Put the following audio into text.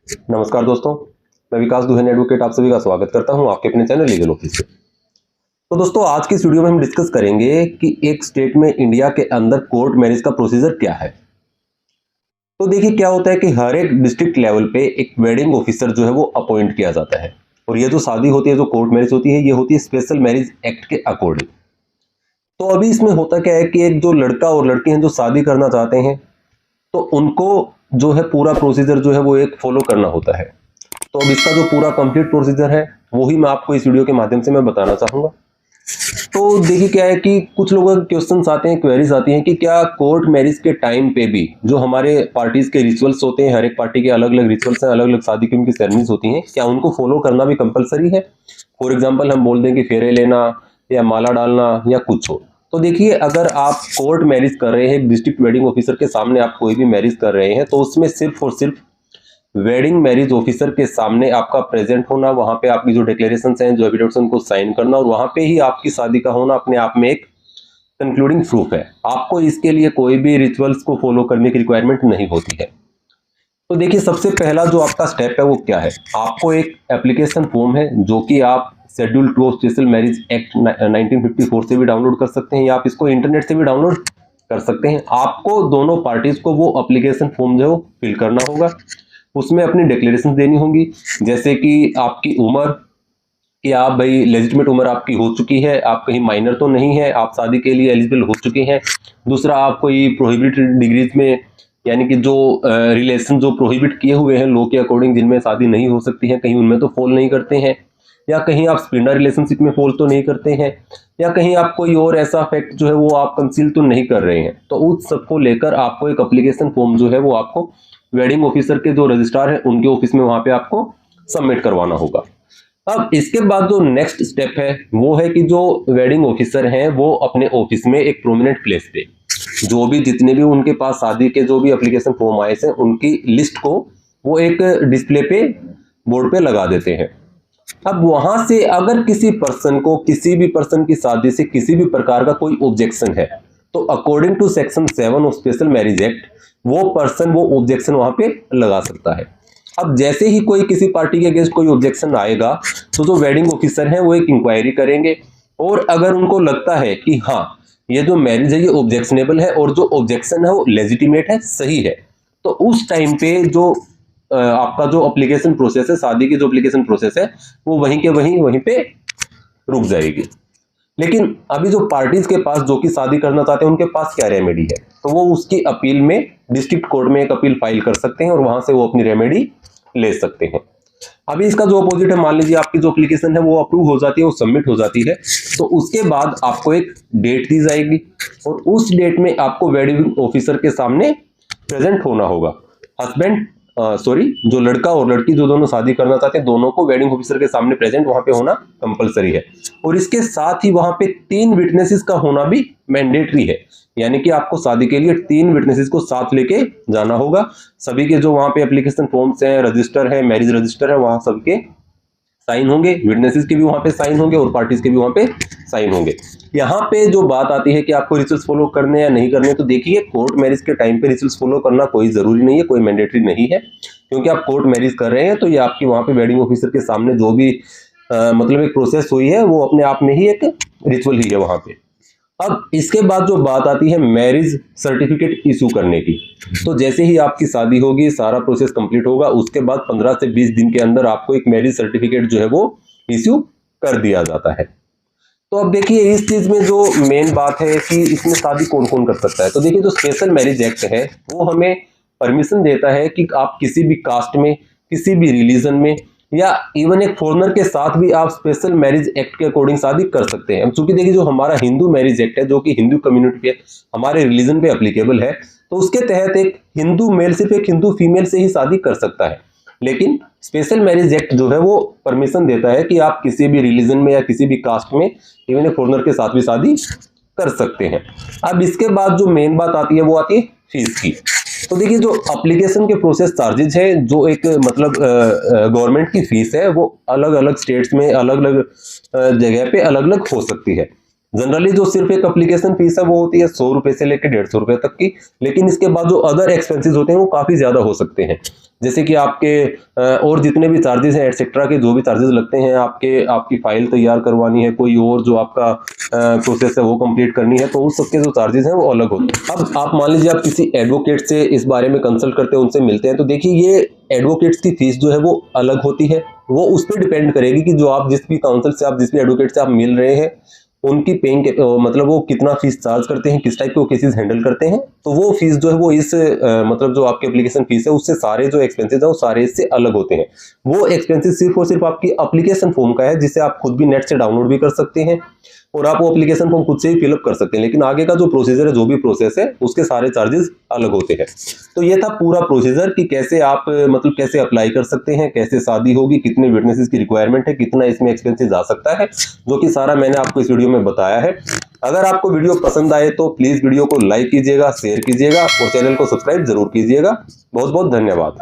नमस्कार दोस्तों, मैं विकास दुहन एडवोकेट आप सभी का स्वागत करता हूं आपके अपने चैनल लीगल ऑफिस में। तो दोस्तों, आज की इस वीडियो में हम डिस्कस करेंगे कि एक स्टेट में इंडिया के अंदर कोर्ट मैरिज का प्रोसीजर क्या है। तो देखिए, क्या होता है कि हर एक डिस्ट्रिक्ट लेवल पे एक वेडिंग ऑफिसर जो है वो अपॉइंट किया जाता है, और ये जो शादी होती है, जो कोर्ट मैरिज होती है, ये होती है स्पेशल मैरिज एक्ट के अकॉर्डिंग। तो अभी इसमें होता क्या है कि एक जो लड़का और लड़की हैं जो शादी करना चाहते हैं, तो उनको जो है पूरा प्रोसीजर जो है वो एक फॉलो करना होता है। तो अब इसका जो पूरा कंप्लीट प्रोसीजर है वो ही मैं आपको इस वीडियो के माध्यम से मैं बताना चाहूंगा। तो देखिए, क्या है कि कुछ लोगों के क्वेश्चंस आते हैं, क्वेरीज आती हैं कि क्या कोर्ट मैरिज के टाइम पे भी जो हमारे पार्टीज के रिचुअल्स होते हैं, हर एक पार्टी के अलग अलग रिचुअल्स हैं, अलग अलग शादी की उनकी सेरेमनीज होती हैं, क्या उनको फॉलो करना भी कंपलसरी है। फॉर एग्जाम्पल हम बोल दें कि फेरे लेना या माला डालना या कुछ हो। तो देखिए, अगर आप कोर्ट मैरिज कर रहे हैं, डिस्ट्रिक्ट वेडिंग ऑफिसर के सामने आप कोई भी मैरिज कर रहे हैं, तो उसमें सिर्फ और सिर्फ वेडिंग मैरिज ऑफिसर के सामने आपका प्रेजेंट होना, वहां पे आपकी जो डिक्लेरेशंस हैं, जो एफिडेविट्स उनको साइन करना, और वहां पे ही आपकी शादी का होना अपने आप में एक कंक्लूडिंग प्रूफ है। आपको इसके लिए कोई भी रिचुअल्स को फॉलो करने की रिक्वायरमेंट नहीं होती है। तो देखिए, सबसे पहला जो आपका स्टेप है वो क्या है, आपको एक एप्लीकेशन फॉर्म है जो कि आप शेड्यूल 2 स्पेशल मैरिज एक्ट 1954 से भी डाउनलोड कर सकते हैं, या आप इसको इंटरनेट से भी डाउनलोड कर सकते हैं। आपको दोनों पार्टीज को वो एप्लीकेशन फॉर्म जो फिल करना होगा, उसमें अपनी डिक्लेरेशन देनी होंगी, जैसे कि आपकी उम्र, कि आप भाई लेजिटिमेट उम्र आपकी हो चुकी है, आप कहीं माइनर तो नहीं है, आप शादी के लिए एलिजिबल हो चुके हैं। दूसरा, आप कोई प्रोहिबिटेड डिग्रीज में, यानी कि जो रिलेशन जो प्रोहिबिट किए हुए हैं लॉ के अकॉर्डिंग, जिनमें शादी नहीं हो सकती है, कहीं उनमें तो फॉल नहीं करते हैं, या कहीं आप स्प्लिंडर रिलेशनशिप में फॉल तो नहीं करते हैं, या कहीं आप कोई और ऐसा फैक्ट जो है वो आप कंसील तो नहीं कर रहे हैं। तो उस सबको लेकर आपको एक एप्लीकेशन फॉर्म जो है वो आपको वेडिंग ऑफिसर के जो रजिस्ट्रार है उनके ऑफिस में वहां पे आपको सबमिट करवाना होगा। अब इसके बाद जो नेक्स्ट स्टेप है वो है कि जो वेडिंग ऑफिसर हैं वो अपने ऑफिस में एक प्रोमिनेंट प्लेस पे जो भी जितने भी उनके पास शादी के जो भी एप्लीकेशन फॉर्म आए हैं उनकी लिस्ट को वो एक डिस्प्ले पे बोर्ड पे लगा देते हैं। अब वहां से अगर किसी पर्सन को, किसी भी पर्सन की शादी से किसी भी प्रकार का कोई ऑब्जेक्शन है, तो according to section 7 of special marriage act वो पर्सन वो ऑब्जेक्शन वहां पे लगा सकता है। अब जैसे ही कोई किसी पार्टी के अगेंस्ट कोई ऑब्जेक्शन आएगा, तो जो वेडिंग ऑफिसर हैं वो एक इंक्वायरी करेंगे, और अगर उनको लगता है कि हाँ ये जो मैरिज है ये ऑब्जेक्शनेबल है और जो ऑब्जेक्शन है वो लेजिटिमेट है, सही है, तो उस टाइम पे जो आपका जो एप्लीकेशन प्रोसेस है, शादी की जो एप्लीकेशन प्रोसेस है, वो वहीं के वहीं पे रुक जाएगी। लेकिन अभी जो पार्टीज के पास जो कि शादी करना चाहते हैं उनके पास क्या रेमेडी है, तो वो उसकी अपील में डिस्ट्रिक्ट कोर्ट में एक अपील फाइल कर सकते हैं और वहां से वो अपनी रेमेडी ले सकते हैं। अभी इसका जो अपोजिट है, मान लीजिए आपकी जो एप्लीकेशन है वो अप्रूव हो जाती है, वो सबमिट हो जाती है, तो उसके बाद आपको एक डेट दी जाएगी, और उस डेट में आपको वेडिंग ऑफिसर के सामने प्रेजेंट होना होगा। हस्बैंड जो लड़का और लड़की जो दोनों शादी करना चाहते हैं, दोनों को वेडिंग ऑफिसर के सामने प्रेजेंट वहां पे होना कंपलसरी है, और इसके साथ ही वहां पे 3 विटनेसेस का होना भी मैंडेटरी है, यानी कि आपको शादी के लिए 3 विटनेसेस को साथ लेके जाना होगा। सभी के जो वहां पे एप्लीकेशन फॉर्म्स हैं, रजिस्टर है, मैरिज रजिस्टर है, वहां सबके साइन होंगे, विटनेसेस के भी वहां पे साइन होंगे और पार्टीज के भी वहां पे साइन होंगे। यहाँ पे जो बात आती है कि आपको रिचुअल्स फॉलो करने या नहीं करने, तो देखिए, कोर्ट मैरिज के टाइम पे रिचुअल्स फॉलो करना कोई जरूरी नहीं है, कोई मैंडेटरी नहीं है, क्योंकि आप कोर्ट मैरिज कर रहे हैं तो ये आपकी वहां पे वेडिंग ऑफिसर के सामने जो भी मतलब एक प्रोसेस हुई है वो अपने आप में ही एक रिचुअल ही है वहां पे। अब इसके बाद जो बात आती है मैरिज सर्टिफिकेट इशू करने की, तो जैसे ही आपकी शादी होगी, सारा प्रोसेस कंप्लीट होगा, उसके बाद 15 से 20 दिन के अंदर आपको एक मैरिज सर्टिफिकेट जो है वो इशू कर दिया जाता है। तो अब देखिए, इस चीज में जो मेन बात है कि इसमें शादी कौन कौन कर सकता है, तो देखिए, जो स्पेशल मैरिज एक्ट है वो हमें परमिशन देता है कि आप किसी भी कास्ट में, किसी भी रिलीजन में, या इवन एक फॉरेनर के साथ भी आप स्पेशल मैरिज एक्ट के अकॉर्डिंग शादी कर सकते हैं। चूंकि देखिए, जो हमारा हिंदू मैरिज एक्ट है जो कि हिंदू कम्युनिटी पे, हमारे रिलीजन पे एप्लीकेबल है, तो उसके तहत एक हिंदू मेल सिर्फ एक हिंदू फीमेल से ही शादी कर सकता है। लेकिन स्पेशल मैरिज एक्ट जो है वो परमिशन देता है कि आप किसी भी रिलीजन में या किसी भी कास्ट में, इवन एक फॉरेनर के साथ भी शादी कर सकते हैं। अब इसके बाद जो मेन बात आती है वो आती है फीस की। तो देखिए, जो एप्लीकेशन के प्रोसेस चार्जेज है, जो एक मतलब गवर्नमेंट की फीस है, वो अलग अलग स्टेट्स में अलग अलग जगह पे अलग अलग हो सकती है। जनरली जो सिर्फ एक एप्लीकेशन फीस है वो होती है 100 रुपए से लेकर 150 रुपए तक की, लेकिन इसके बाद जो अदर एक्सपेंसेस होते हैं वो काफी ज्यादा हो सकते हैं। जैसे कि आपके और जितने भी चार्जेस हैं एटसेट्रा के, जो भी चार्जेस लगते हैं, आपकी फाइल तैयार करवानी है, कोई और जो आपका प्रोसेस है वो कंप्लीट करनी है, तो उस सबके जो चार्जेस हैं वो अलग होते हैं। अब आप मान लीजिए आप किसी एडवोकेट से इस बारे में कंसल्ट करते हैं, उनसे मिलते हैं, तो देखिए ये एडवोकेट्स की फीस जो है वो अलग होती है। वो उस पर डिपेंड करेगी कि जो आप जिस भी काउंसिल से, आप जिस भी एडवोकेट से आप मिल रहे हैं, उनकी पेइंग मतलब वो कितना फीस चार्ज करते हैं, किस टाइप के वो केसेस हैंडल करते हैं, तो वो फीस जो है वो इस मतलब जो आपकी एप्लीकेशन फीस है उससे सारे जो एक्सपेंसेस है वो सारे इससे अलग होते हैं। वो एक्सपेंसेस सिर्फ और सिर्फ आपकी एप्लीकेशन फॉर्म का है, जिसे आप खुद भी नेट से डाउनलोड भी कर सकते हैं और आप वो एप्लीकेशन फॉर्म खुद से ही फिलअप कर सकते हैं। लेकिन आगे का जो प्रोसीजर है, जो भी प्रोसेस है, उसके सारे चार्जेस अलग होते हैं। तो ये था पूरा प्रोसीजर कि कैसे आप मतलब कैसे अप्लाई कर सकते हैं, कैसे शादी होगी, कितने विटनेसेस की रिक्वायरमेंट है, कितना इसमें एक्सपेंसेस आ सकता है, जो कि सारा मैंने आपको इस वीडियो में बताया है। अगर आपको वीडियो पसंद आए तो प्लीज वीडियो को लाइक कीजिएगा, शेयर कीजिएगा और चैनल को सब्सक्राइब जरूर कीजिएगा। बहुत बहुत धन्यवाद।